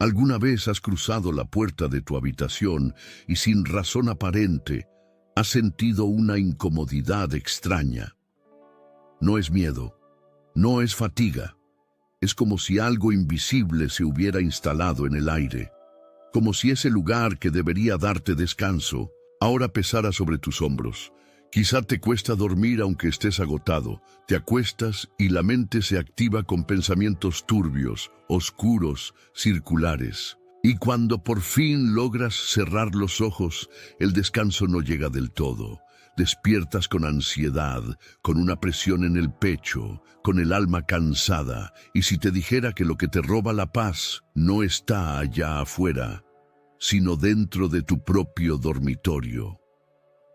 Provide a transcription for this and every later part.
¿Alguna vez has cruzado la puerta de tu habitación y sin razón aparente has sentido una incomodidad extraña? No es miedo, no es fatiga. Es como si algo invisible se hubiera instalado en el aire, como si ese lugar que debería darte descanso ahora pesara sobre tus hombros. Quizá te cuesta dormir aunque estés agotado. Te acuestas y la mente se activa con pensamientos turbios, oscuros, circulares. Y cuando por fin logras cerrar los ojos, el descanso no llega del todo. Despiertas con ansiedad, con una presión en el pecho, con el alma cansada. Y si te dijera que lo que te roba la paz no está allá afuera, sino dentro de tu propio dormitorio.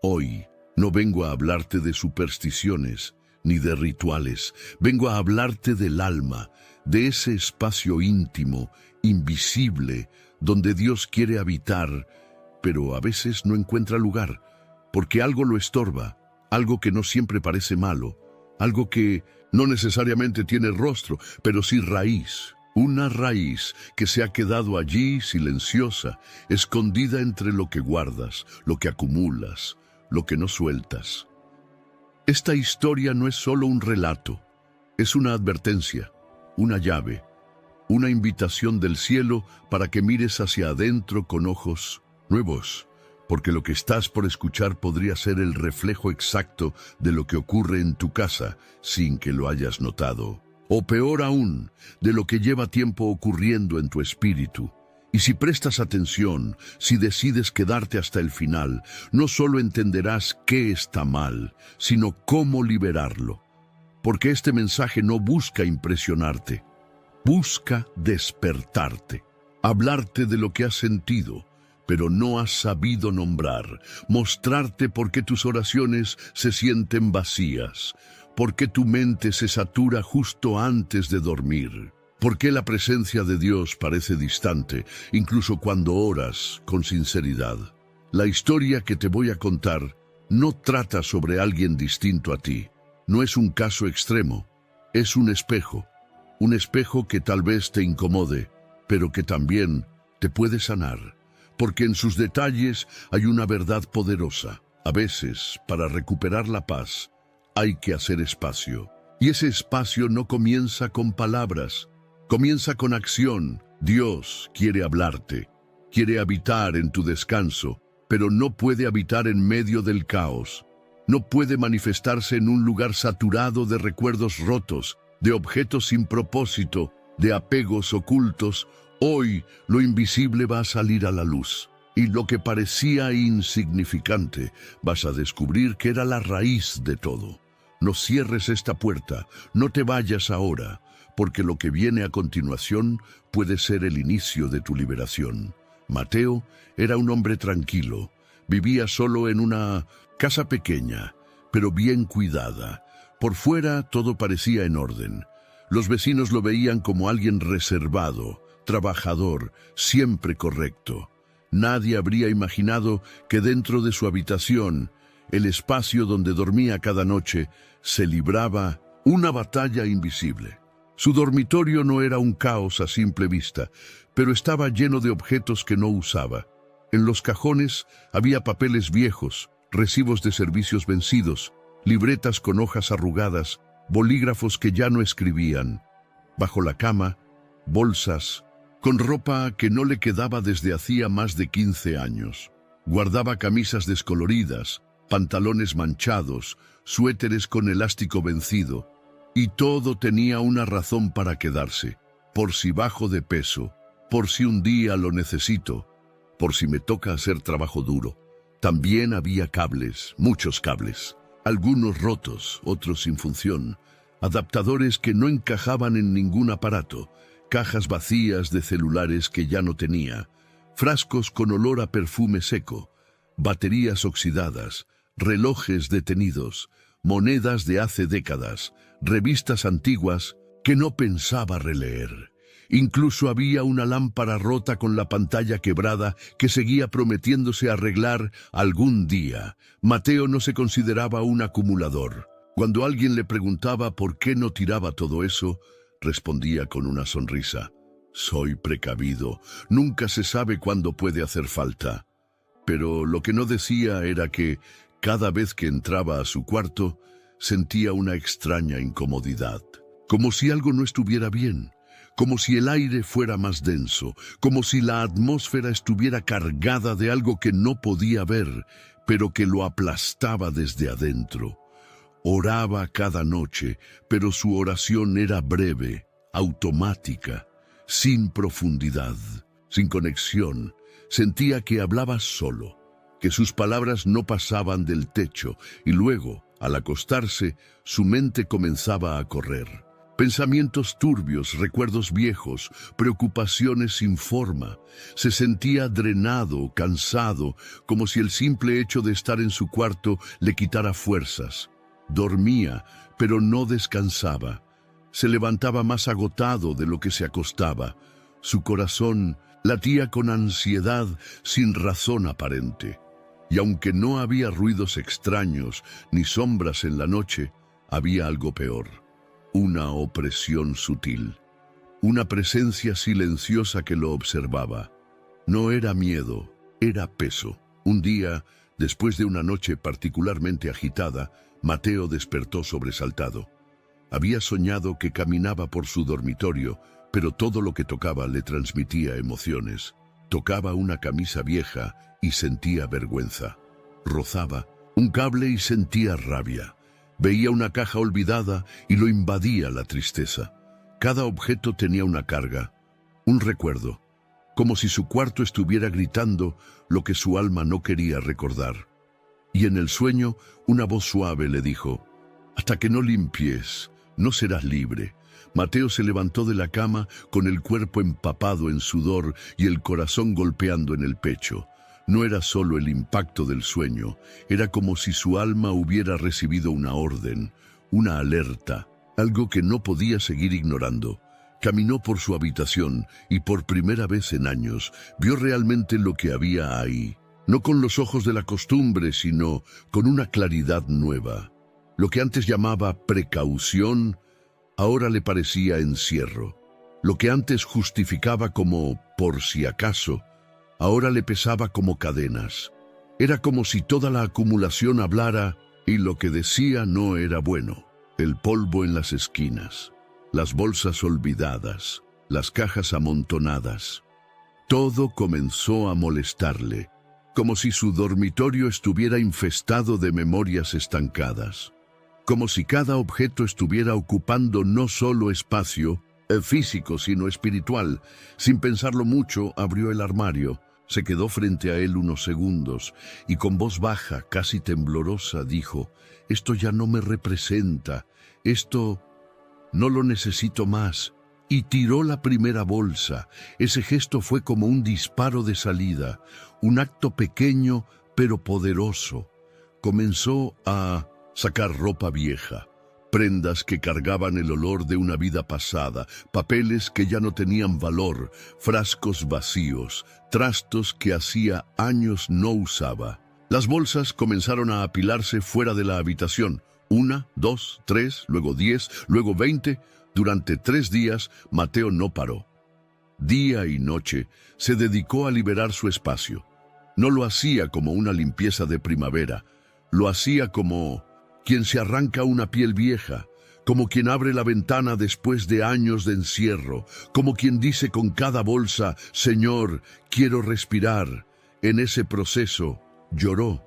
Hoy no vengo a hablarte de supersticiones ni de rituales. Vengo a hablarte del alma, de ese espacio íntimo, invisible, donde Dios quiere habitar, pero a veces no encuentra lugar, porque algo lo estorba, algo que no siempre parece malo, algo que no necesariamente tiene rostro, pero sí raíz. Una raíz que se ha quedado allí silenciosa, escondida entre lo que guardas, lo que acumulas, lo que no sueltas. Esta historia no es solo un relato, es una advertencia, una llave, una invitación del cielo para que mires hacia adentro con ojos nuevos, porque lo que estás por escuchar podría ser el reflejo exacto de lo que ocurre en tu casa sin que lo hayas notado. O peor aún, de lo que lleva tiempo ocurriendo en tu espíritu. Y si prestas atención, si decides quedarte hasta el final, no solo entenderás qué está mal, sino cómo liberarlo. Porque este mensaje no busca impresionarte, busca despertarte, hablarte de lo que has sentido, pero no has sabido nombrar, mostrarte por qué tus oraciones se sienten vacías, por qué tu mente se satura justo antes de dormir. ¿Por qué la presencia de Dios parece distante, incluso cuando oras con sinceridad? La historia que te voy a contar no trata sobre alguien distinto a ti. No es un caso extremo, es un espejo que tal vez te incomode, pero que también te puede sanar, porque en sus detalles hay una verdad poderosa. A veces, para recuperar la paz, hay que hacer espacio. Y ese espacio no comienza con palabras, comienza con acción. Dios quiere hablarte, quiere habitar en tu descanso, pero no puede habitar en medio del caos. No puede manifestarse en un lugar saturado de recuerdos rotos, de objetos sin propósito, de apegos ocultos. Hoy lo invisible va a salir a la luz, y lo que parecía insignificante vas a descubrir que era la raíz de todo. No cierres esta puerta, no te vayas ahora, porque lo que viene a continuación puede ser el inicio de tu liberación. Mateo era un hombre tranquilo, vivía solo en una casa pequeña, pero bien cuidada. Por fuera todo parecía en orden. Los vecinos lo veían como alguien reservado, trabajador, siempre correcto. Nadie habría imaginado que dentro de su habitación, el espacio donde dormía cada noche, se libraba una batalla invisible. Su dormitorio no era un caos a simple vista, pero estaba lleno de objetos que no usaba. En los cajones había papeles viejos, recibos de servicios vencidos, libretas con hojas arrugadas, bolígrafos que ya no escribían. Bajo la cama, bolsas, con ropa que no le quedaba desde hacía más de 15 años. Guardaba camisas descoloridas, pantalones manchados, suéteres con elástico vencido, y todo tenía una razón para quedarse. Por si bajo de peso, por si un día lo necesito, por si me toca hacer trabajo duro. También había cables, muchos cables, algunos rotos, otros sin función, adaptadores que no encajaban en ningún aparato, cajas vacías de celulares que ya no tenía, frascos con olor a perfume seco, baterías oxidadas, relojes detenidos, monedas de hace décadas, revistas antiguas que no pensaba releer. Incluso había una lámpara rota con la pantalla quebrada que seguía prometiéndose arreglar algún día. Mateo no se consideraba un acumulador. Cuando alguien le preguntaba por qué no tiraba todo eso, respondía con una sonrisa: Soy precavido, nunca se sabe cuándo puede hacer falta. Pero lo que no decía era que, cada vez que entraba a su cuarto, sentía una extraña incomodidad, como si algo no estuviera bien, como si el aire fuera más denso, como si la atmósfera estuviera cargada de algo que no podía ver, pero que lo aplastaba desde adentro. Oraba cada noche, pero su oración era breve, automática, sin profundidad, sin conexión. Sentía que hablaba solo, que sus palabras no pasaban del techo, y luego, al acostarse, su mente comenzaba a correr. Pensamientos turbios, recuerdos viejos, preocupaciones sin forma. Se sentía drenado, cansado, como si el simple hecho de estar en su cuarto le quitara fuerzas. Dormía, pero no descansaba. Se levantaba más agotado de lo que se acostaba. Su corazón latía con ansiedad sin razón aparente. Y aunque no había ruidos extraños ni sombras en la noche, había algo peor. Una opresión sutil. Una presencia silenciosa que lo observaba. No era miedo, era peso. Un día, después de una noche particularmente agitada, Mateo despertó sobresaltado. Había soñado que caminaba por su dormitorio, pero todo lo que tocaba le transmitía emociones. Tocaba una camisa vieja y sentía vergüenza. Rozaba un cable y sentía rabia. Veía una caja olvidada y lo invadía la tristeza. Cada objeto tenía una carga, un recuerdo, como si su cuarto estuviera gritando lo que su alma no quería recordar. Y en el sueño, una voz suave le dijo: «Hasta que no limpies, no serás libre». Mateo se levantó de la cama con el cuerpo empapado en sudor y el corazón golpeando en el pecho. No era solo el impacto del sueño, era como si su alma hubiera recibido una orden, una alerta, algo que no podía seguir ignorando. Caminó por su habitación y por primera vez en años vio realmente lo que había ahí. No con los ojos de la costumbre, sino con una claridad nueva. Lo que antes llamaba precaución, ahora le parecía encierro. Lo que antes justificaba como por si acaso, ahora le pesaba como cadenas. Era como si toda la acumulación hablara y lo que decía no era bueno. El polvo en las esquinas, las bolsas olvidadas, las cajas amontonadas. Todo comenzó a molestarle, como si su dormitorio estuviera infestado de memorias estancadas. Como si cada objeto estuviera ocupando no solo espacio físico, sino espiritual. Sin pensarlo mucho, abrió el armario. Se quedó frente a él unos segundos y con voz baja, casi temblorosa, dijo: «Esto ya no me representa, esto no lo necesito más». Y tiró la primera bolsa. Ese gesto fue como un disparo de salida, un acto pequeño pero poderoso. Comenzó a sacar ropa vieja, prendas que cargaban el olor de una vida pasada, papeles que ya no tenían valor, frascos vacíos, trastos que hacía años no usaba. Las bolsas comenzaron a apilarse fuera de la habitación. 1, 2, 3, luego 10, luego 20. Durante 3 días, Mateo no paró. Día y noche se dedicó a liberar su espacio. No lo hacía como una limpieza de primavera, lo hacía como quien se arranca una piel vieja, como quien abre la ventana después de años de encierro, como quien dice con cada bolsa: «Señor, quiero respirar». En ese proceso lloró,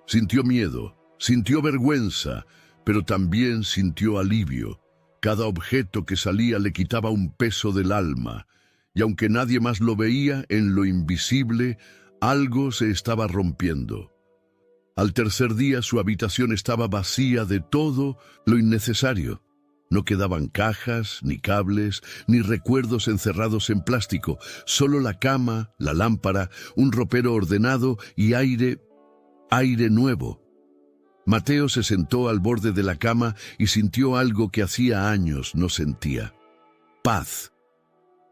sintió miedo, sintió vergüenza, pero también sintió alivio. Cada objeto que salía le quitaba un peso del alma, y aunque nadie más lo veía, en lo invisible, algo se estaba rompiendo. Al tercer día su habitación estaba vacía de todo lo innecesario. No quedaban cajas, ni cables, ni recuerdos encerrados en plástico, solo la cama, la lámpara, un ropero ordenado y aire nuevo. Mateo se sentó al borde de la cama y sintió algo que hacía años no sentía: paz.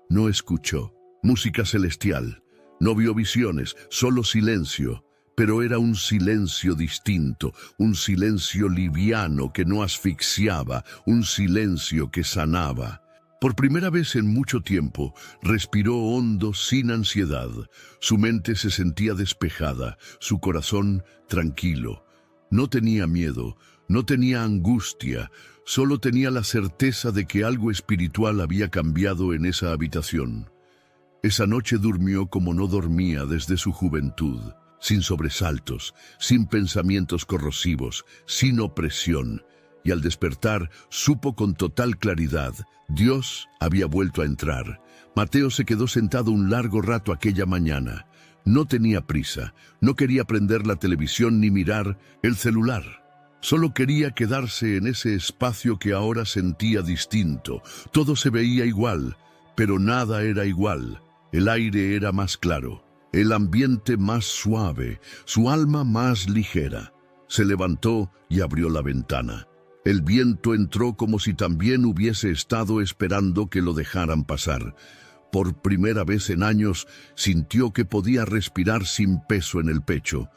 No escuchó música celestial, no vio visiones, solo silencio. Pero era un silencio distinto, un silencio liviano que no asfixiaba, un silencio que sanaba. Por primera vez en mucho tiempo, respiró hondo sin ansiedad. Su mente se sentía despejada, su corazón tranquilo. No tenía miedo, no tenía angustia, solo tenía la certeza de que algo espiritual había cambiado en esa habitación. Esa noche durmió como no dormía desde su juventud, sin sobresaltos, sin pensamientos corrosivos, sin opresión. Y al despertar, supo con total claridad, Dios había vuelto a entrar. Mateo se quedó sentado un largo rato aquella mañana. No tenía prisa, no quería prender la televisión ni mirar el celular. Solo quería quedarse en ese espacio que ahora sentía distinto. Todo se veía igual, pero nada era igual. El aire era más claro, el ambiente más suave, su alma más ligera. Se levantó y abrió la ventana. El viento entró como si también hubiese estado esperando que lo dejaran pasar. Por primera vez en años sintió que podía respirar sin peso en el pecho,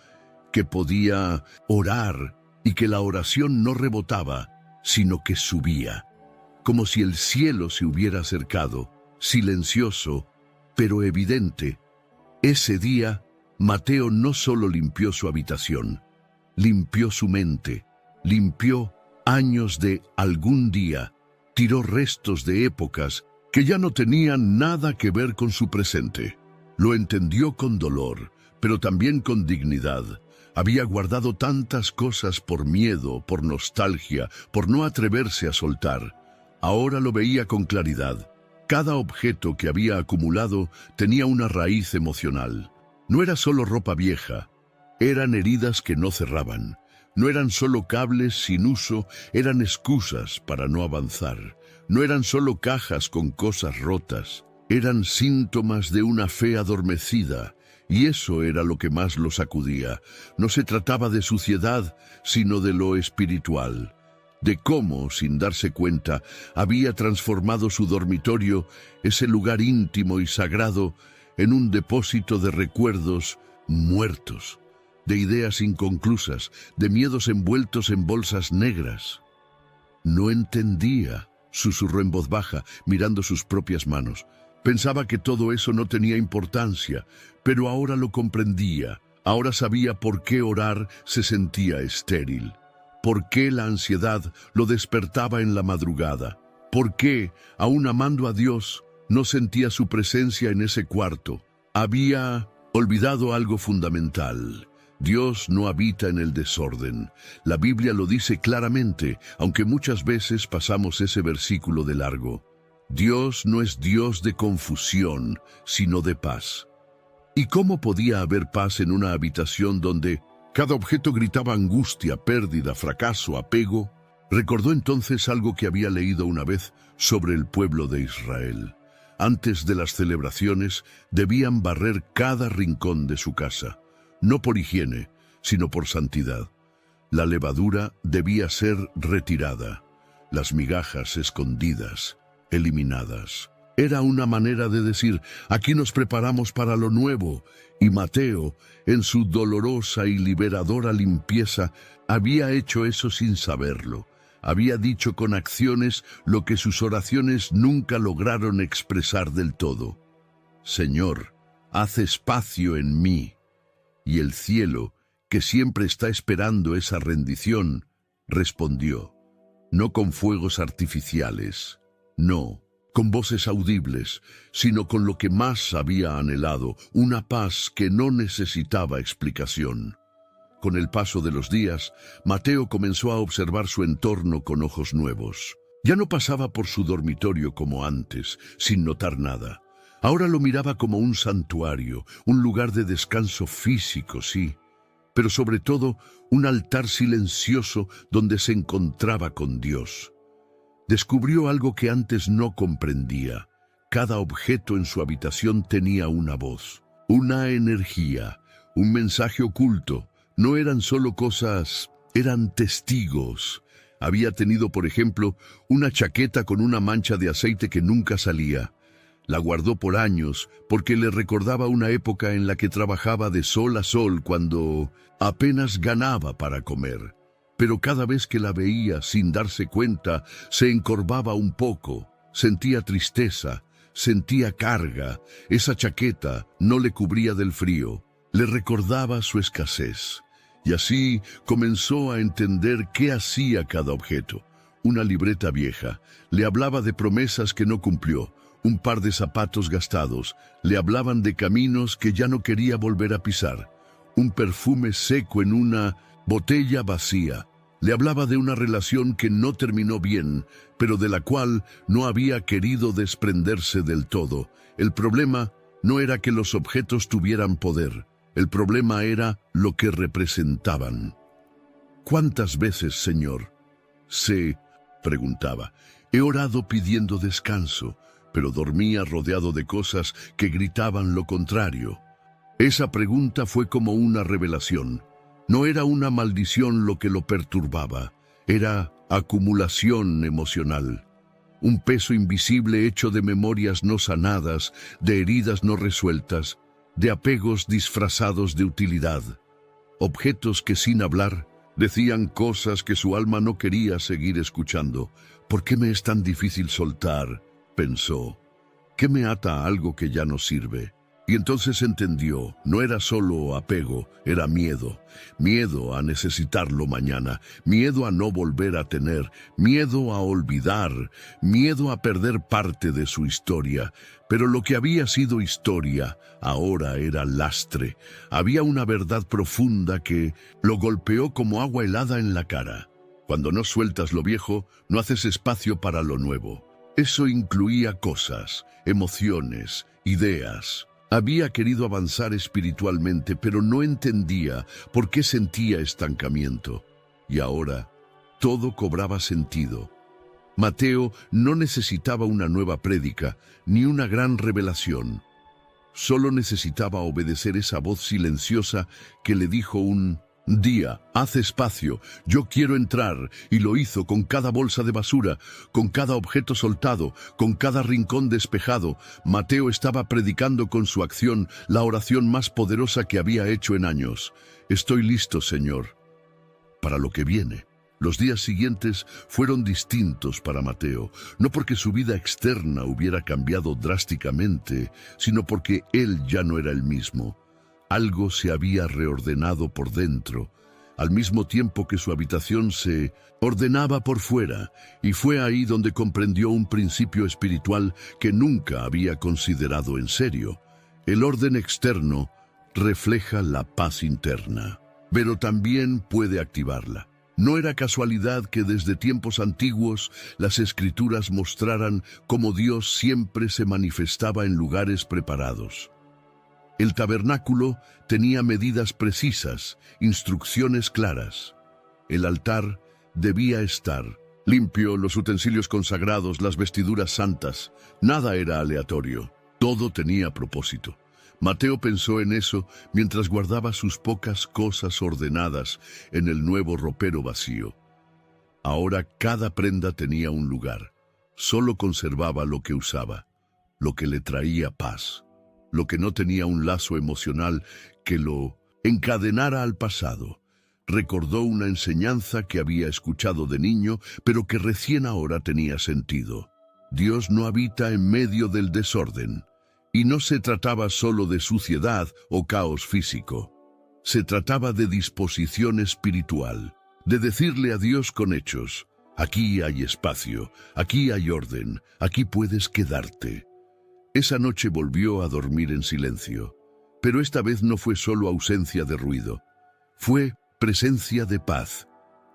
que podía orar y que la oración no rebotaba, sino que subía, como si el cielo se hubiera acercado, silencioso, pero evidente. Ese día, Mateo no solo limpió su habitación, limpió su mente, limpió años de algún día, tiró restos de épocas que ya no tenían nada que ver con su presente. Lo entendió con dolor, pero también con dignidad. Había guardado tantas cosas por miedo, por nostalgia, por no atreverse a soltar. Ahora lo veía con claridad. Cada objeto que había acumulado tenía una raíz emocional. No era solo ropa vieja, eran heridas que no cerraban. No eran solo cables sin uso, eran excusas para no avanzar. No eran solo cajas con cosas rotas, eran síntomas de una fe adormecida, y eso era lo que más lo sacudía. No se trataba de suciedad, sino de lo espiritual, de cómo, sin darse cuenta, había transformado su dormitorio, ese lugar íntimo y sagrado, en un depósito de recuerdos muertos, de ideas inconclusas, de miedos envueltos en bolsas negras. No entendía, susurró en voz baja, mirando sus propias manos. Pensaba que todo eso no tenía importancia, pero ahora lo comprendía. Ahora sabía por qué orar se sentía estéril, por qué la ansiedad lo despertaba en la madrugada, por qué, aun amando a Dios, no sentía su presencia en ese cuarto. Había olvidado algo fundamental. Dios no habita en el desorden. La Biblia lo dice claramente, aunque muchas veces pasamos ese versículo de largo. Dios no es Dios de confusión, sino de paz. ¿Y cómo podía haber paz en una habitación donde cada objeto gritaba angustia, pérdida, fracaso, apego? Recordó entonces algo que había leído una vez sobre el pueblo de Israel. Antes de las celebraciones, debían barrer cada rincón de su casa. No por higiene, sino por santidad. La levadura debía ser retirada, las migajas escondidas, eliminadas. Era una manera de decir, aquí nos preparamos para lo nuevo, y Mateo, en su dolorosa y liberadora limpieza, había hecho eso sin saberlo. Había dicho con acciones lo que sus oraciones nunca lograron expresar del todo. Señor, haz espacio en mí. Y el cielo, que siempre está esperando esa rendición, respondió, no con fuegos artificiales, no, con voces audibles, sino con lo que más había anhelado, una paz que no necesitaba explicación. Con el paso de los días, Mateo comenzó a observar su entorno con ojos nuevos. Ya no pasaba por su dormitorio como antes, sin notar nada. Ahora lo miraba como un santuario, un lugar de descanso físico, sí, pero sobre todo un altar silencioso donde se encontraba con Dios. Descubrió algo que antes no comprendía. Cada objeto en su habitación tenía una voz, una energía, un mensaje oculto. No eran solo cosas, eran testigos. Había tenido, por ejemplo, una chaqueta con una mancha de aceite que nunca salía. La guardó por años porque le recordaba una época en la que trabajaba de sol a sol cuando apenas ganaba para comer. Pero cada vez que la veía sin darse cuenta, se encorvaba un poco, Sentía tristeza, sentía carga. Esa chaqueta no le cubría del frío, le recordaba su escasez. Y así comenzó a entender qué hacía cada objeto. Una libreta vieja le hablaba de promesas que no cumplió. Un par de zapatos gastados le hablaban de caminos que ya no quería volver a pisar. Un perfume seco en una botella vacía le hablaba de una relación que no terminó bien, pero de la cual no había querido desprenderse del todo. El problema no era que los objetos tuvieran poder. El problema era lo que representaban. ¿Cuántas veces, Señor? Se preguntaba. He orado pidiendo descanso, pero dormía rodeado de cosas que gritaban lo contrario. Esa pregunta fue como una revelación. No era una maldición lo que lo perturbaba, era acumulación emocional. Un peso invisible hecho de memorias no sanadas, de heridas no resueltas, de apegos disfrazados de utilidad. Objetos que sin hablar decían cosas que su alma no quería seguir escuchando. ¿Por qué me es tan difícil soltar?, pensó. ¿Qué me ata a algo que ya no sirve? Y entonces entendió, no era solo apego, era miedo. Miedo a necesitarlo mañana, miedo a no volver a tener, miedo a olvidar, miedo a perder parte de su historia. Pero lo que había sido historia, ahora era lastre. Había una verdad profunda que lo golpeó como agua helada en la cara. Cuando no sueltas lo viejo, no haces espacio para lo nuevo. Eso incluía cosas, emociones, ideas. Había querido avanzar espiritualmente, pero no entendía por qué sentía estancamiento. Y ahora, todo cobraba sentido. Mateo no necesitaba una nueva prédica, ni una gran revelación. Solo necesitaba obedecer esa voz silenciosa que le dijo un día: haz espacio, yo quiero entrar. Y lo hizo con cada bolsa de basura, con cada objeto soltado, con cada rincón despejado. Mateo estaba predicando con su acción la oración más poderosa que había hecho en años. Estoy listo, Señor, para lo que viene. Los días siguientes fueron distintos para Mateo, no porque su vida externa hubiera cambiado drásticamente, sino porque él ya no era el mismo. Algo se había reordenado por dentro, al mismo tiempo que su habitación se ordenaba por fuera, y fue ahí donde comprendió un principio espiritual que nunca había considerado en serio. El orden externo refleja la paz interna, pero también puede activarla. No era casualidad que desde tiempos antiguos las Escrituras mostraran cómo Dios siempre se manifestaba en lugares preparados. El tabernáculo tenía medidas precisas, instrucciones claras. El altar debía estar limpio, los utensilios consagrados, las vestiduras santas. Nada era aleatorio, todo tenía propósito. Mateo pensó en eso mientras guardaba sus pocas cosas ordenadas en el nuevo ropero vacío. Ahora cada prenda tenía un lugar. Solo conservaba lo que usaba, lo que le traía paz, lo que no tenía un lazo emocional que lo encadenara al pasado. Recordó una enseñanza que había escuchado de niño, pero que recién ahora tenía sentido. Dios no habita en medio del desorden. Y no se trataba solo de suciedad o caos físico. Se trataba de disposición espiritual, de decirle a Dios con hechos: aquí hay espacio, aquí hay orden, aquí puedes quedarte. Esa noche volvió a dormir en silencio, pero esta vez no fue solo ausencia de ruido. Fue presencia de paz,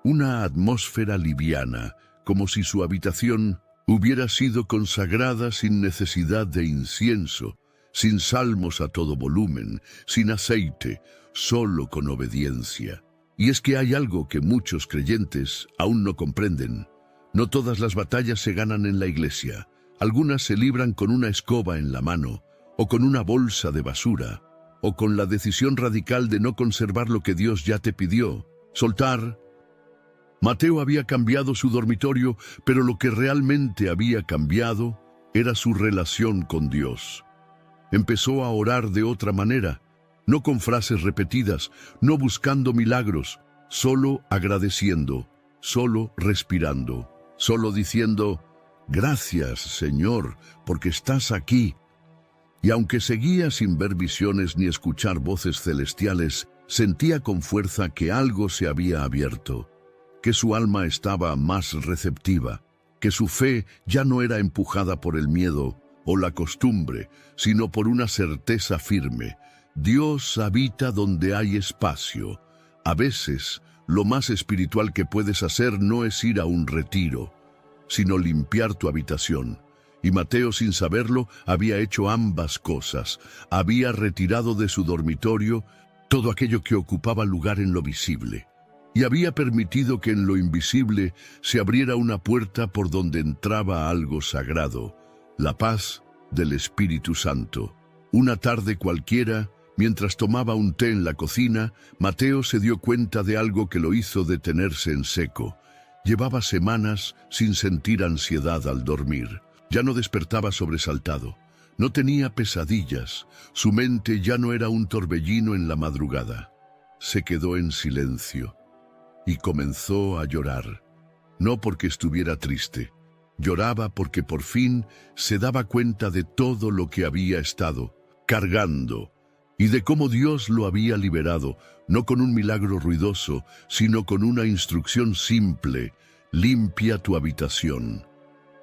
una atmósfera liviana, como si su habitación hubiera sido consagrada sin necesidad de incienso, sin salmos a todo volumen, sin aceite, solo con obediencia. Y es que hay algo que muchos creyentes aún no comprenden. No todas las batallas se ganan en la iglesia. Algunas se libran con una escoba en la mano, o con una bolsa de basura, o con la decisión radical de no conservar lo que Dios ya te pidió, soltar. Mateo había cambiado su dormitorio, pero lo que realmente había cambiado era su relación con Dios. Empezó a orar de otra manera, no con frases repetidas, no buscando milagros, solo agradeciendo, solo respirando, solo diciendo: Gracias, Señor, porque estás aquí. Y aunque seguía sin ver visiones ni escuchar voces celestiales, sentía con fuerza que algo se había abierto, que su alma estaba más receptiva, que su fe ya no era empujada por el miedo o la costumbre, sino por una certeza firme. Dios habita donde hay espacio. A veces, lo más espiritual que puedes hacer no es ir a un retiro, sino limpiar tu habitación. Y Mateo, sin saberlo, había hecho ambas cosas. Había retirado de su dormitorio todo aquello que ocupaba lugar en lo visible, y había permitido que en lo invisible se abriera una puerta por donde entraba algo sagrado, la paz del Espíritu Santo. Una tarde cualquiera, mientras tomaba un té en la cocina, Mateo se dio cuenta de algo que lo hizo detenerse en seco. Llevaba semanas sin sentir ansiedad al dormir. Ya no despertaba sobresaltado. No tenía pesadillas. Su mente ya no era un torbellino en la madrugada. Se quedó en silencio y comenzó a llorar. No porque estuviera triste. Lloraba porque por fin se daba cuenta de todo lo que había estado cargando y de cómo Dios lo había liberado, no con un milagro ruidoso, sino con una instrucción simple: limpia tu habitación.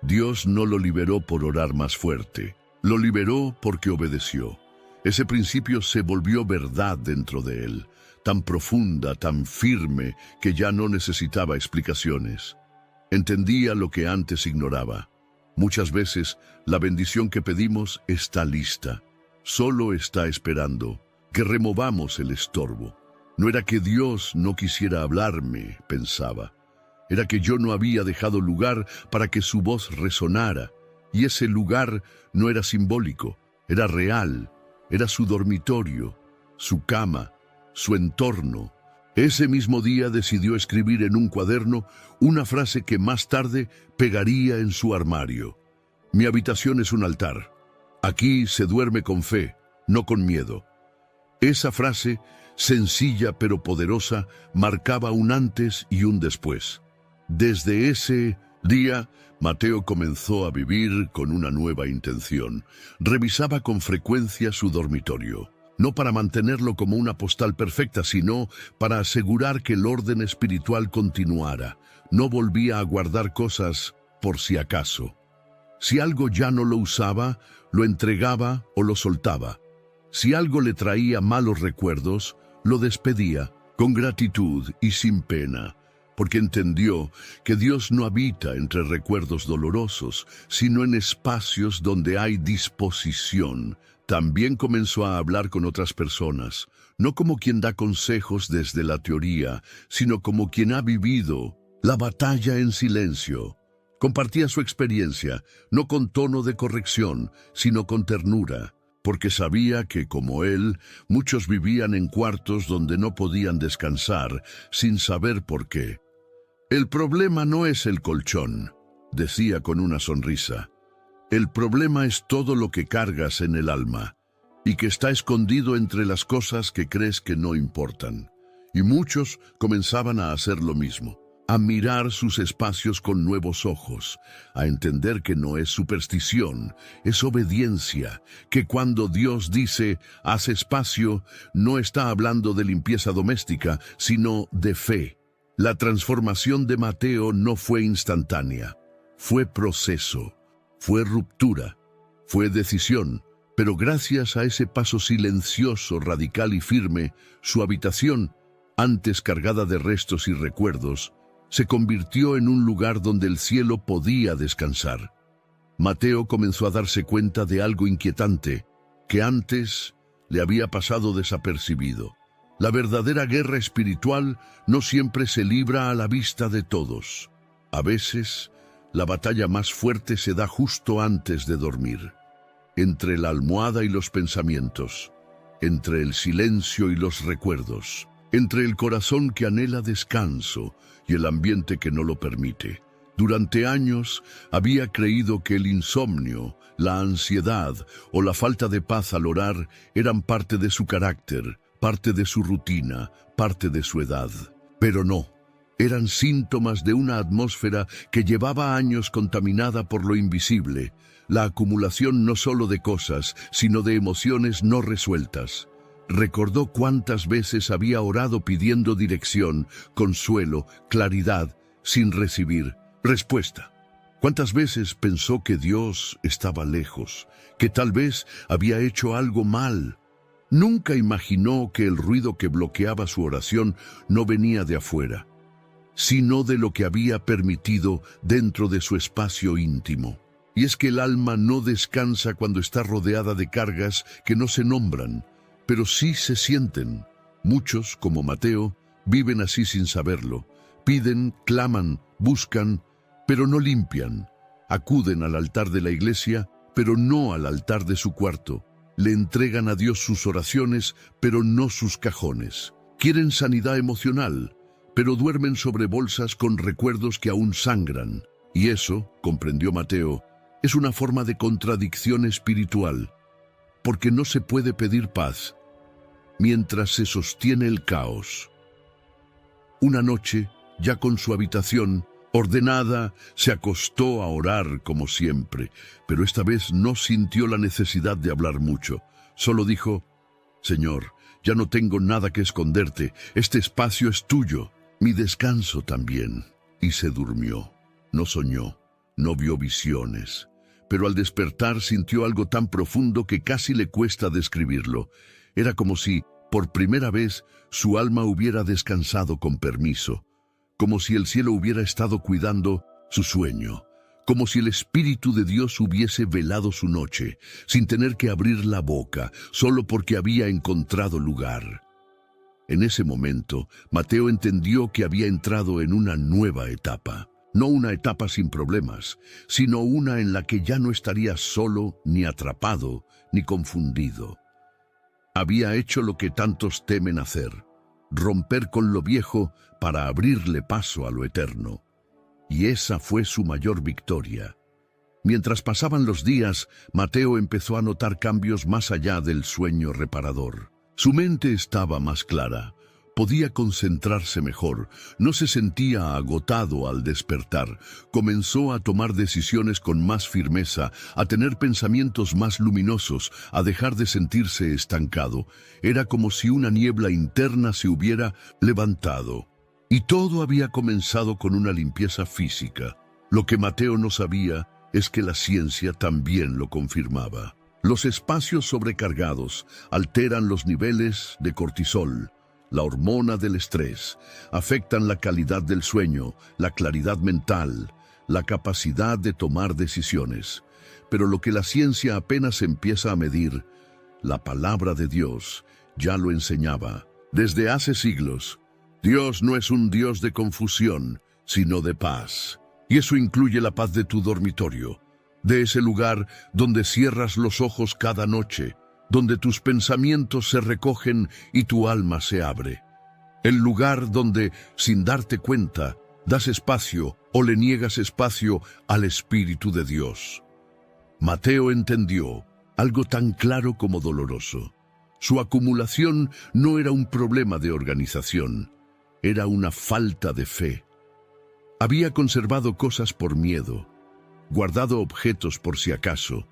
Dios no lo liberó por orar más fuerte, lo liberó porque obedeció. Ese principio se volvió verdad dentro de él, tan profunda, tan firme, que ya no necesitaba explicaciones. Entendía lo que antes ignoraba. Muchas veces la bendición que pedimos está lista, solo está esperando que removamos el estorbo. No era que Dios no quisiera hablarme, pensaba. Era que yo no había dejado lugar para que su voz resonara, y ese lugar no era simbólico, era real, era su dormitorio, su cama, su entorno. Ese mismo día decidió escribir en un cuaderno una frase que más tarde pegaría en su armario. Mi habitación es un altar. Aquí se duerme con fe, no con miedo. Esa frase, sencilla pero poderosa, marcaba un antes y un después. Desde ese día, Mateo comenzó a vivir con una nueva intención. Revisaba con frecuencia su dormitorio, no para mantenerlo como una postal perfecta, sino para asegurar que el orden espiritual continuara. No volvía a guardar cosas por si acaso. Si algo ya no lo usaba, lo entregaba o lo soltaba. Si algo le traía malos recuerdos, lo despedía con gratitud y sin pena, porque entendió que Dios no habita entre recuerdos dolorosos, sino en espacios donde hay disposición. También comenzó a hablar con otras personas, no como quien da consejos desde la teoría, sino como quien ha vivido la batalla en silencio. Compartía su experiencia, no con tono de corrección, sino con ternura, porque sabía que, como él, muchos vivían en cuartos donde no podían descansar, sin saber por qué. El problema no es el colchón, decía con una sonrisa. El problema es todo lo que cargas en el alma y que está escondido entre las cosas que crees que no importan. Y muchos comenzaban a hacer lo mismo, a mirar sus espacios con nuevos ojos, a entender que no es superstición, es obediencia, que cuando Dios dice haz espacio, no está hablando de limpieza doméstica, sino de fe. La transformación de Mateo no fue instantánea, fue proceso, fue ruptura, fue decisión, pero gracias a ese paso silencioso, radical y firme, su habitación, antes cargada de restos y recuerdos, se convirtió en un lugar donde el cielo podía descansar. Mateo comenzó a darse cuenta de algo inquietante, que antes le había pasado desapercibido. La verdadera guerra espiritual no siempre se libra a la vista de todos. A veces, la batalla más fuerte se da justo antes de dormir, entre la almohada y los pensamientos, entre el silencio y los recuerdos, entre el corazón que anhela descanso y el ambiente que no lo permite. Durante años había creído que el insomnio, la ansiedad o la falta de paz al orar eran parte de su carácter, parte de su rutina, parte de su edad. Pero no, Eran síntomas de una atmósfera que llevaba años contaminada por lo invisible, la acumulación no solo de cosas, sino de emociones no resueltas. Recordó cuántas veces había orado pidiendo dirección, consuelo, claridad, sin recibir respuesta. Cuántas veces pensó que Dios estaba lejos, que tal vez había hecho algo mal. Nunca imaginó que el ruido que bloqueaba su oración no venía de afuera, sino de lo que había permitido dentro de su espacio íntimo. Y es que el alma no descansa cuando está rodeada de cargas que no se nombran, pero sí se sienten. Muchos, como Mateo, viven así sin saberlo. Piden, claman, buscan, pero no limpian. Acuden al altar de la iglesia, pero no al altar de su cuarto. Le entregan a Dios sus oraciones, pero no sus cajones. Quieren sanidad emocional, pero duermen sobre bolsas con recuerdos que aún sangran. Y eso, comprendió Mateo, es una forma de contradicción espiritual, porque no se puede pedir paz mientras se sostiene el caos. Una noche, ya con su habitación ordenada, se acostó a orar como siempre, pero esta vez no sintió la necesidad de hablar mucho. Solo dijo: «Señor, ya no tengo nada que esconderte, este espacio es tuyo, mi descanso también». Y se durmió. No soñó, no vio visiones, pero al despertar sintió algo tan profundo que casi le cuesta describirlo. Era como si, por primera vez, su alma hubiera descansado con permiso, como si el cielo hubiera estado cuidando su sueño, como si el Espíritu de Dios hubiese velado su noche, sin tener que abrir la boca, solo porque había encontrado lugar. En ese momento, Mateo entendió que había entrado en una nueva etapa. No una etapa sin problemas, sino una en la que ya no estaría solo, ni atrapado, ni confundido. Había hecho lo que tantos temen hacer: romper con lo viejo para abrirle paso a lo eterno. Y esa fue su mayor victoria. Mientras pasaban los días, Mateo empezó a notar cambios más allá del sueño reparador. Su mente estaba más clara. Podía concentrarse mejor, no se sentía agotado al despertar. Comenzó a tomar decisiones con más firmeza, a tener pensamientos más luminosos, a dejar de sentirse estancado. Era como si una niebla interna se hubiera levantado. Y todo había comenzado con una limpieza física. Lo que Mateo no sabía es que la ciencia también lo confirmaba. Los espacios sobrecargados alteran los niveles de cortisol, la hormona del estrés, afectan la calidad del sueño, la claridad mental, la capacidad de tomar decisiones. Pero lo que la ciencia apenas empieza a medir, la palabra de Dios ya lo enseñaba. Desde hace siglos, Dios no es un Dios de confusión, sino de paz. Y eso incluye la paz de tu dormitorio, de ese lugar donde cierras los ojos cada noche, donde tus pensamientos se recogen y tu alma se abre. El lugar donde, sin darte cuenta, das espacio o le niegas espacio al Espíritu de Dios. Mateo entendió algo tan claro como doloroso. Su acumulación no era un problema de organización, era una falta de fe. Había conservado cosas por miedo, guardado objetos por si acaso,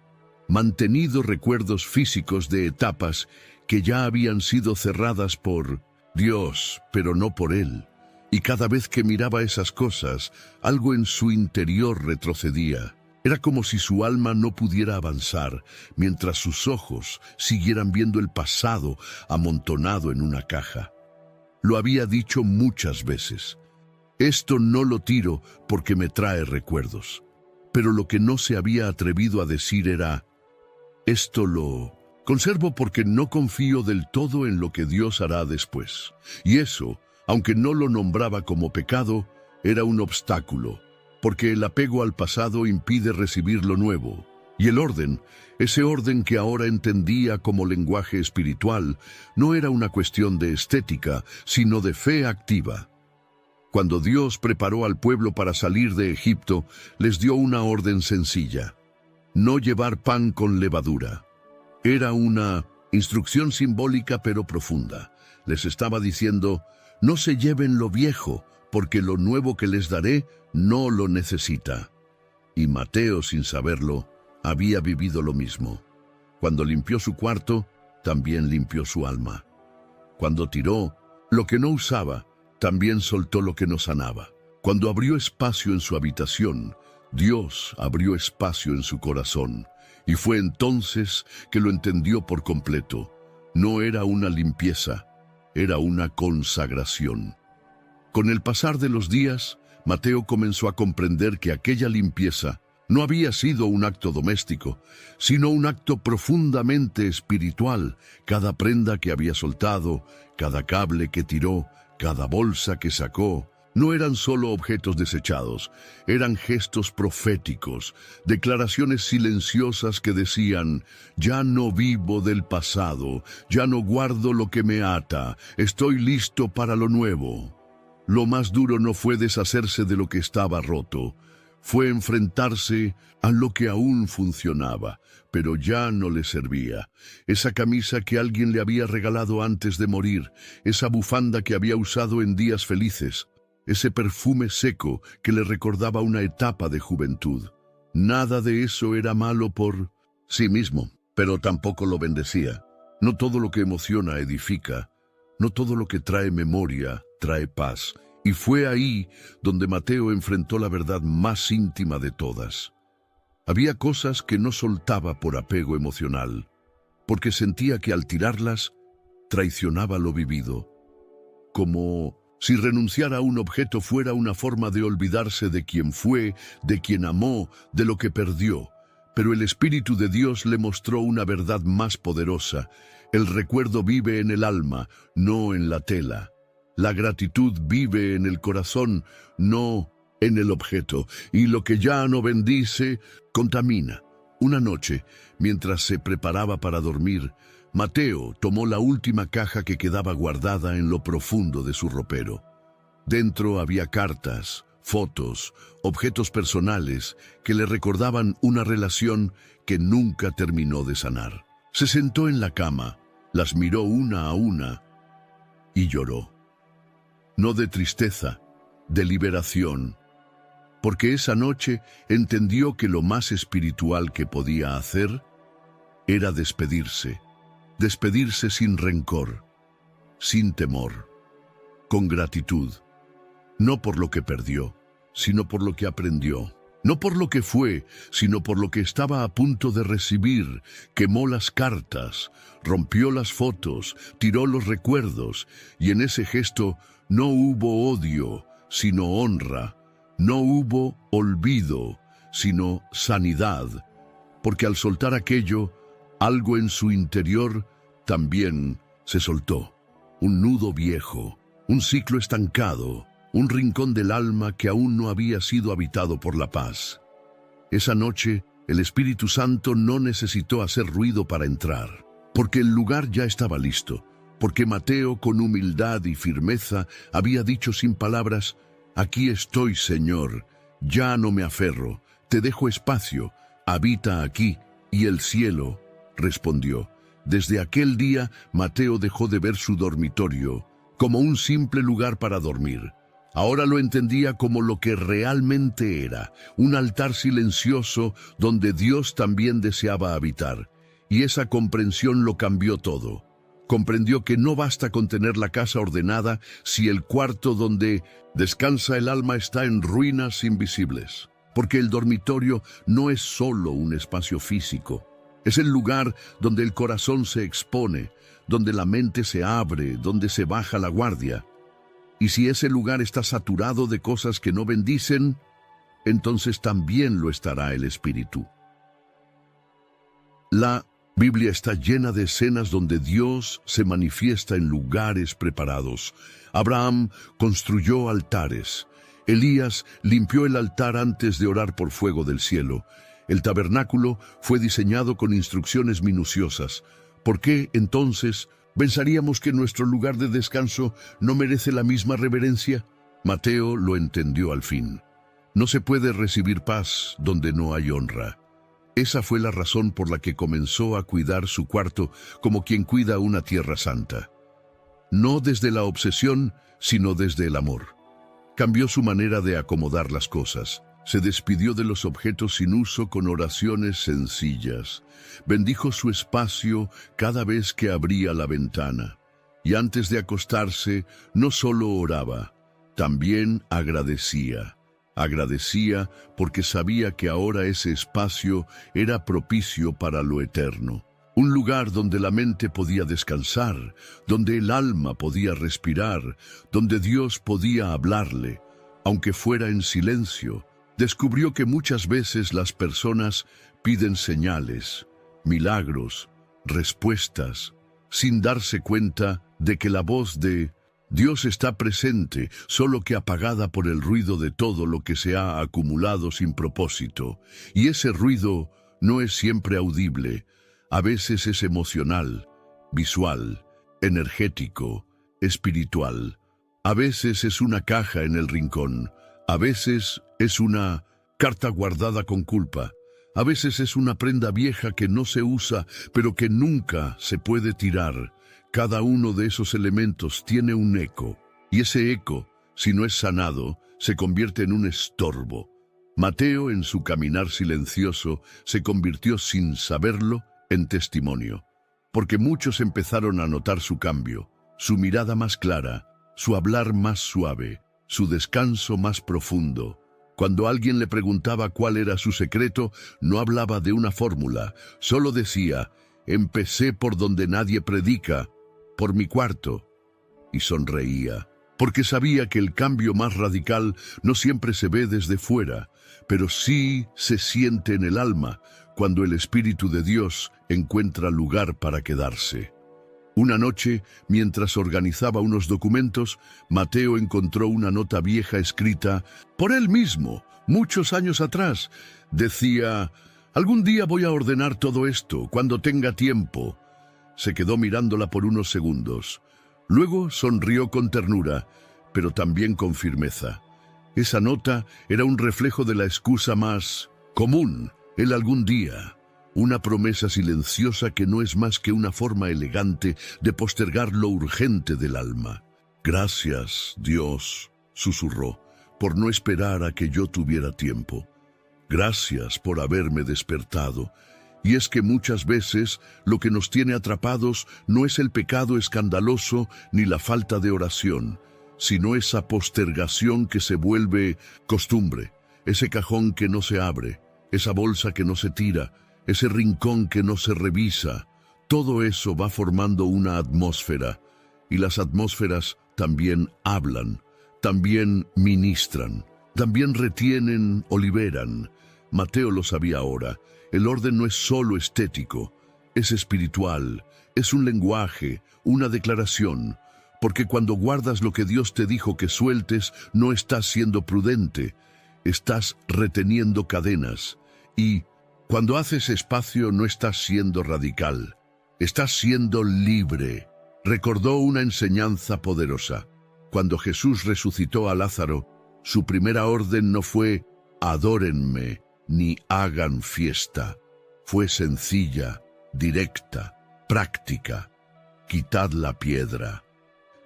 mantenido recuerdos físicos de etapas que ya habían sido cerradas por Dios, pero no por Él. Y cada vez que miraba esas cosas, algo en su interior retrocedía. Era como si su alma no pudiera avanzar, mientras sus ojos siguieran viendo el pasado amontonado en una caja. Lo había dicho muchas veces: esto no lo tiro porque me trae recuerdos. Pero lo que no se había atrevido a decir era: esto lo conservo porque no confío del todo en lo que Dios hará después. Y eso, aunque no lo nombraba como pecado, era un obstáculo, porque el apego al pasado impide recibir lo nuevo. Y el orden, ese orden que ahora entendía como lenguaje espiritual, no era una cuestión de estética, sino de fe activa. Cuando Dios preparó al pueblo para salir de Egipto, les dio una orden sencilla: no llevar pan con levadura. Era una instrucción simbólica pero profunda. Les estaba diciendo: no se lleven lo viejo, porque lo nuevo que les daré no lo necesita. Y Mateo, sin saberlo, había vivido lo mismo. Cuando limpió su cuarto, también limpió su alma. Cuando tiró lo que no usaba, también soltó lo que no sanaba. Cuando abrió espacio en su habitación, Dios abrió espacio en su corazón. Y fue entonces que lo entendió por completo. No era una limpieza, era una consagración. Con el pasar de los días, Mateo comenzó a comprender que aquella limpieza no había sido un acto doméstico, sino un acto profundamente espiritual. Cada prenda que había soltado, cada cable que tiró, cada bolsa que sacó, no eran solo objetos desechados, eran gestos proféticos, declaraciones silenciosas que decían: ya no vivo del pasado, ya no guardo lo que me ata, estoy listo para lo nuevo. Lo más duro no fue deshacerse de lo que estaba roto, fue enfrentarse a lo que aún funcionaba, pero ya no le servía. Esa camisa que alguien le había regalado antes de morir, esa bufanda que había usado en días felices, ese perfume seco que le recordaba una etapa de juventud. Nada de eso era malo por sí mismo, pero tampoco lo bendecía. No todo lo que emociona edifica, no todo lo que trae memoria trae paz. Y fue ahí donde Mateo enfrentó la verdad más íntima de todas. Había cosas que no soltaba por apego emocional, porque sentía que al tirarlas traicionaba lo vivido, como si renunciar a un objeto fuera una forma de olvidarse de quien fue, de quien amó, de lo que perdió. Pero el Espíritu de Dios le mostró una verdad más poderosa. El recuerdo vive en el alma, no en la tela. La gratitud vive en el corazón, no en el objeto. Y lo que ya no bendice, contamina. Una noche, mientras se preparaba para dormir, Mateo tomó la última caja que quedaba guardada en lo profundo de su ropero. Dentro había cartas, fotos, objetos personales que le recordaban una relación que nunca terminó de sanar. Se sentó en la cama, las miró una a una y lloró. No de tristeza, de liberación, porque esa noche entendió que lo más espiritual que podía hacer era despedirse sin rencor, sin temor, con gratitud, no por lo que perdió, sino por lo que aprendió. No por lo que fue, sino por lo que estaba a punto de recibir. Quemó las cartas, rompió las fotos, tiró los recuerdos, y en ese gesto no hubo odio, sino honra. No hubo olvido, sino sanidad. Porque al soltar aquello, algo en su interior también se soltó. Un nudo viejo, un ciclo estancado, un rincón del alma que aún no había sido habitado por la paz. Esa noche, el Espíritu Santo no necesitó hacer ruido para entrar, porque el lugar ya estaba listo, porque Mateo, con humildad y firmeza, había dicho sin palabras: aquí estoy, Señor, ya no me aferro, te dejo espacio, habita aquí. Y el cielo respondió. Desde aquel día, Mateo dejó de ver su dormitorio como un simple lugar para dormir. Ahora lo entendía como lo que realmente era, un altar silencioso donde Dios también deseaba habitar. Y esa comprensión lo cambió todo. Comprendió que no basta con tener la casa ordenada si el cuarto donde descansa el alma está en ruinas invisibles. Porque el dormitorio no es solo un espacio físico, es el lugar donde el corazón se expone, donde la mente se abre, donde se baja la guardia. Y si ese lugar está saturado de cosas que no bendicen, entonces también lo estará el espíritu. La Biblia está llena de escenas donde Dios se manifiesta en lugares preparados. Abraham construyó altares. Elías limpió el altar antes de orar por fuego del cielo. El tabernáculo fue diseñado con instrucciones minuciosas. ¿Por qué, entonces, pensaríamos que nuestro lugar de descanso no merece la misma reverencia? Mateo lo entendió al fin. No se puede recibir paz donde no hay honra. Esa fue la razón por la que comenzó a cuidar su cuarto como quien cuida una tierra santa. No desde la obsesión, sino desde el amor. Cambió su manera de acomodar las cosas. Se despidió de los objetos sin uso con oraciones sencillas. Bendijo su espacio cada vez que abría la ventana. Y antes de acostarse, no solo oraba, también agradecía. Agradecía porque sabía que ahora ese espacio era propicio para lo eterno. Un lugar donde la mente podía descansar, donde el alma podía respirar, donde Dios podía hablarle, aunque fuera en silencio. Descubrió que muchas veces las personas piden señales, milagros, respuestas, sin darse cuenta de que la voz de Dios está presente, solo que apagada por el ruido de todo lo que se ha acumulado sin propósito. Y ese ruido no es siempre audible. A veces es emocional, visual, energético, espiritual. A veces es una caja en el rincón. A veces es una carta guardada con culpa. A veces es una prenda vieja que no se usa, pero que nunca se puede tirar. Cada uno de esos elementos tiene un eco. Y ese eco, si no es sanado, se convierte en un estorbo. Mateo, en su caminar silencioso, se convirtió sin saberlo en testimonio, porque muchos empezaron a notar su cambio, su mirada más clara, su hablar más suave, su descanso más profundo. Cuando alguien le preguntaba cuál era su secreto, no hablaba de una fórmula, solo decía: empecé por donde nadie predica, por mi cuarto. Y sonreía, porque sabía que el cambio más radical no siempre se ve desde fuera, pero sí se siente en el alma, cuando el Espíritu de Dios encuentra lugar para quedarse. Una noche, mientras organizaba unos documentos, Mateo encontró una nota vieja escrita por él mismo, muchos años atrás. Decía: algún día voy a ordenar todo esto, cuando tenga tiempo. Se quedó mirándola por unos segundos. Luego sonrió con ternura, pero también con firmeza. Esa nota era un reflejo de la excusa más común: el algún día. Una promesa silenciosa que no es más que una forma elegante de postergar lo urgente del alma. Gracias, Dios, susurró, por no esperar a que yo tuviera tiempo. Gracias por haberme despertado. Y es que muchas veces lo que nos tiene atrapados no es el pecado escandaloso ni la falta de oración, sino esa postergación que se vuelve costumbre, ese cajón que no se abre, esa bolsa que no se tira, ese rincón que no se revisa. Todo eso va formando una atmósfera, y las atmósferas también hablan, también ministran, también retienen o liberan. Mateo lo sabía ahora. El orden no es solo estético, es espiritual, es un lenguaje, una declaración, porque cuando guardas lo que Dios te dijo que sueltes, no estás siendo prudente, estás reteniendo cadenas. Y cuando haces espacio, no estás siendo radical, estás siendo libre. Recordó una enseñanza poderosa. Cuando Jesús resucitó a Lázaro, su primera orden no fue: adórenme, ni hagan fiesta. Fue sencilla, directa, práctica. Quitad la piedra.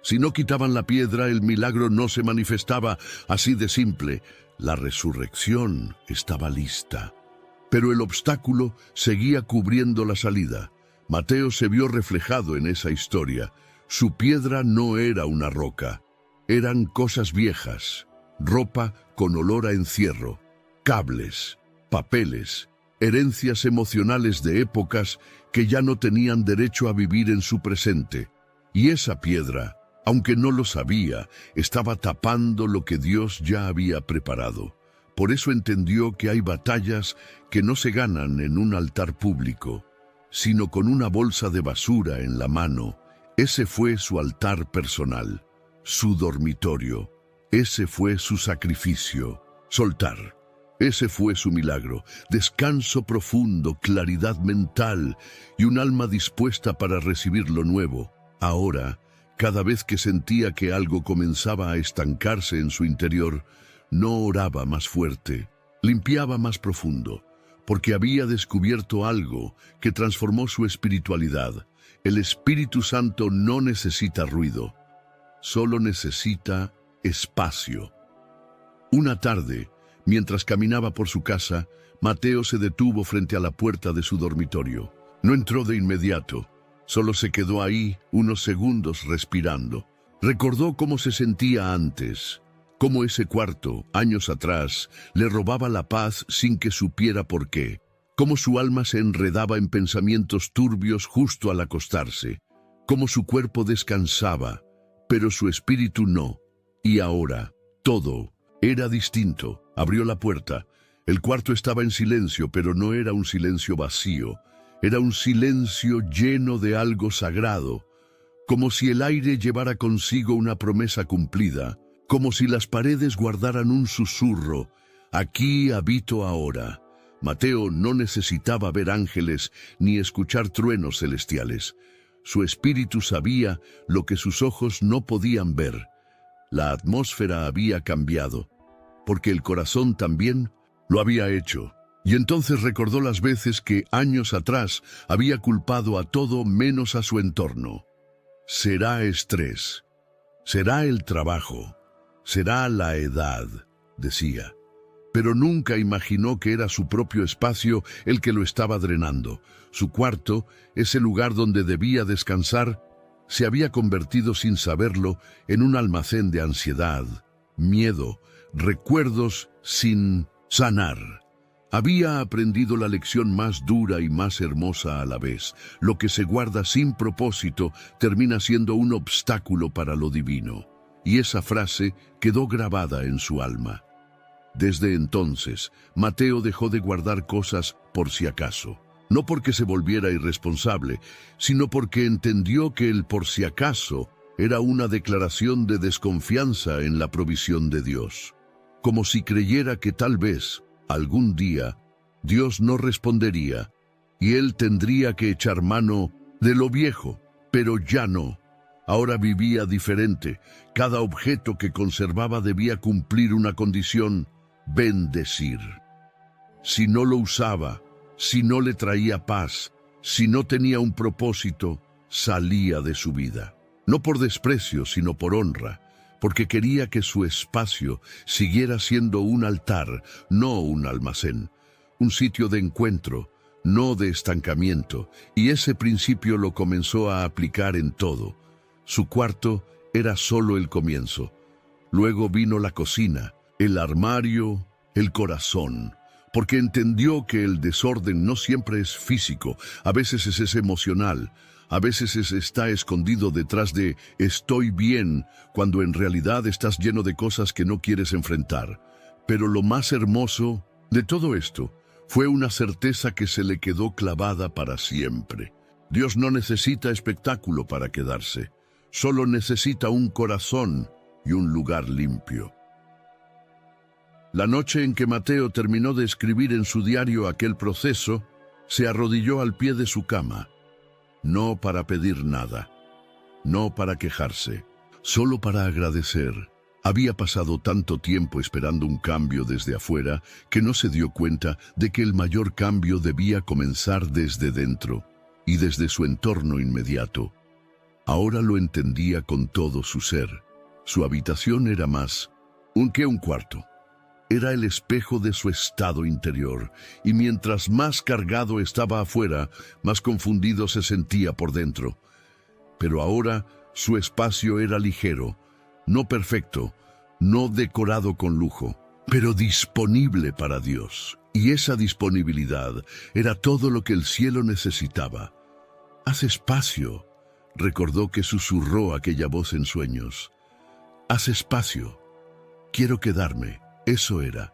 Si no quitaban la piedra, el milagro no se manifestaba. Así de simple. La resurrección estaba lista. Pero el obstáculo seguía cubriendo la salida. Mateo se vio reflejado en esa historia. Su piedra no era una roca. Eran cosas viejas, ropa con olor a encierro, cables, papeles, herencias emocionales de épocas que ya no tenían derecho a vivir en su presente. Y esa piedra, aunque no lo sabía, estaba tapando lo que Dios ya había preparado. Por eso entendió que hay batallas que no se ganan en un altar público, sino con una bolsa de basura en la mano. Ese fue su altar personal, su dormitorio. Ese fue su sacrificio, soltar. Ese fue su milagro, descanso profundo, claridad mental y un alma dispuesta para recibir lo nuevo. Ahora, cada vez que sentía que algo comenzaba a estancarse en su interior, no oraba más fuerte, limpiaba más profundo, porque había descubierto algo que transformó su espiritualidad. El Espíritu Santo no necesita ruido, solo necesita espacio. Una tarde, mientras caminaba por su casa, Mateo se detuvo frente a la puerta de su dormitorio. No entró de inmediato, solo se quedó ahí unos segundos respirando. Recordó cómo se sentía antes, cómo ese cuarto, años atrás, le robaba la paz sin que supiera por qué, cómo su alma se enredaba en pensamientos turbios justo al acostarse, cómo su cuerpo descansaba, pero su espíritu no. Y ahora, todo era distinto. Abrió la puerta. El cuarto estaba en silencio, pero no era un silencio vacío. Era un silencio lleno de algo sagrado, como si el aire llevara consigo una promesa cumplida, como si las paredes guardaran un susurro. Aquí habito ahora. Mateo no necesitaba ver ángeles ni escuchar truenos celestiales. Su espíritu sabía lo que sus ojos no podían ver. La atmósfera había cambiado, porque el corazón también lo había hecho. Y entonces recordó las veces que años atrás había culpado a todo menos a su entorno. Será estrés, será el trabajo, será la edad, decía. Pero nunca imaginó que era su propio espacio el que lo estaba drenando. Su cuarto, ese lugar donde debía descansar, se había convertido sin saberlo en un almacén de ansiedad, miedo, recuerdos sin sanar. Había aprendido la lección más dura y más hermosa a la vez. Lo que se guarda sin propósito termina siendo un obstáculo para lo divino. Y esa frase quedó grabada en su alma. Desde entonces, Mateo dejó de guardar cosas por si acaso. No porque se volviera irresponsable, sino porque entendió que el por si acaso era una declaración de desconfianza en la provisión de Dios. Como si creyera que tal vez, algún día, Dios no respondería y él tendría que echar mano de lo viejo, pero ya no. Ahora vivía diferente. Cada objeto que conservaba debía cumplir una condición: bendecir. Si no lo usaba, si no le traía paz, si no tenía un propósito, salía de su vida. No por desprecio, sino por honra, porque quería que su espacio siguiera siendo un altar, no un almacén, un sitio de encuentro, no de estancamiento, y ese principio lo comenzó a aplicar en todo. Su cuarto era solo el comienzo. Luego vino la cocina, el armario, el corazón, porque entendió que el desorden no siempre es físico, a veces es emocional. A veces está escondido detrás de «estoy bien», cuando en realidad estás lleno de cosas que no quieres enfrentar. Pero lo más hermoso de todo esto fue una certeza que se le quedó clavada para siempre. Dios no necesita espectáculo para quedarse, solo necesita un corazón y un lugar limpio. La noche en que Mateo terminó de escribir en su diario aquel proceso, se arrodilló al pie de su cama. No para pedir nada, no para quejarse, solo para agradecer. Había pasado tanto tiempo esperando un cambio desde afuera que no se dio cuenta de que el mayor cambio debía comenzar desde dentro y desde su entorno inmediato. Ahora lo entendía con todo su ser. Su habitación era más que un cuarto. Era el espejo de su estado interior, y mientras más cargado estaba afuera, más confundido se sentía por dentro. Pero ahora su espacio era ligero, no perfecto, no decorado con lujo, pero disponible para Dios. Y esa disponibilidad era todo lo que el cielo necesitaba. «Haz espacio», recordó que susurró aquella voz en sueños. «Haz espacio, quiero quedarme». Eso era.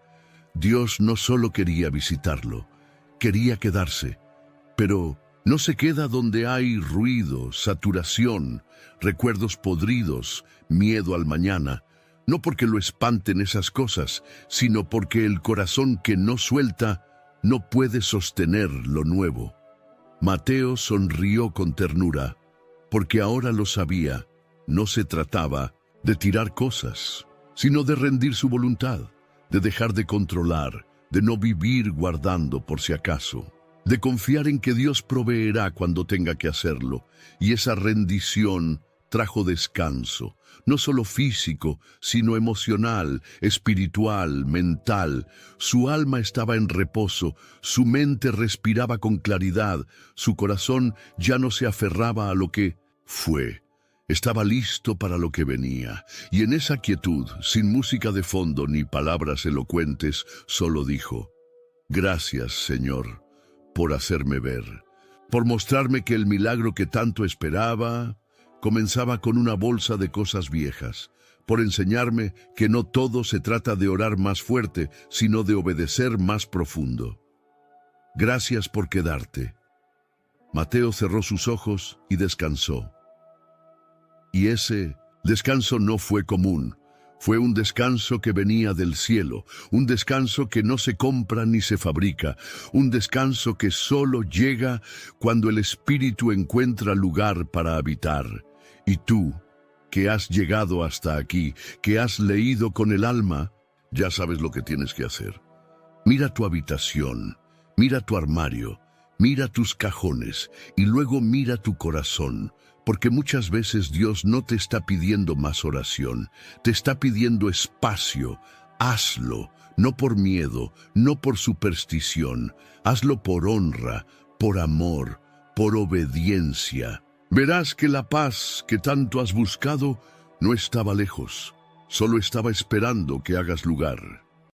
Dios no solo quería visitarlo, quería quedarse. Pero no se queda donde hay ruido, saturación, recuerdos podridos, miedo al mañana. No porque lo espanten esas cosas, sino porque el corazón que no suelta no puede sostener lo nuevo. Mateo sonrió con ternura, porque ahora lo sabía. No se trataba de tirar cosas, sino de rendir su voluntad, de dejar de controlar, de no vivir guardando por si acaso, de confiar en que Dios proveerá cuando tenga que hacerlo, y esa rendición trajo descanso, no solo físico, sino emocional, espiritual, mental. Su alma estaba en reposo, su mente respiraba con claridad, su corazón ya no se aferraba a lo que fue. Estaba listo para lo que venía, y en esa quietud, sin música de fondo ni palabras elocuentes, solo dijo: «Gracias, Señor, por hacerme ver, por mostrarme que el milagro que tanto esperaba comenzaba con una bolsa de cosas viejas, por enseñarme que no todo se trata de orar más fuerte, sino de obedecer más profundo. Gracias por quedarte». Mateo cerró sus ojos y descansó. Y ese descanso no fue común. Fue un descanso que venía del cielo, un descanso que no se compra ni se fabrica, un descanso que solo llega cuando el Espíritu encuentra lugar para habitar. Y tú, que has llegado hasta aquí, que has leído con el alma, ya sabes lo que tienes que hacer. Mira tu habitación, mira tu armario, mira tus cajones y luego mira tu corazón. Porque muchas veces Dios no te está pidiendo más oración, te está pidiendo espacio. Hazlo, no por miedo, no por superstición. Hazlo por honra, por amor, por obediencia. Verás que la paz que tanto has buscado no estaba lejos, solo estaba esperando que hagas lugar.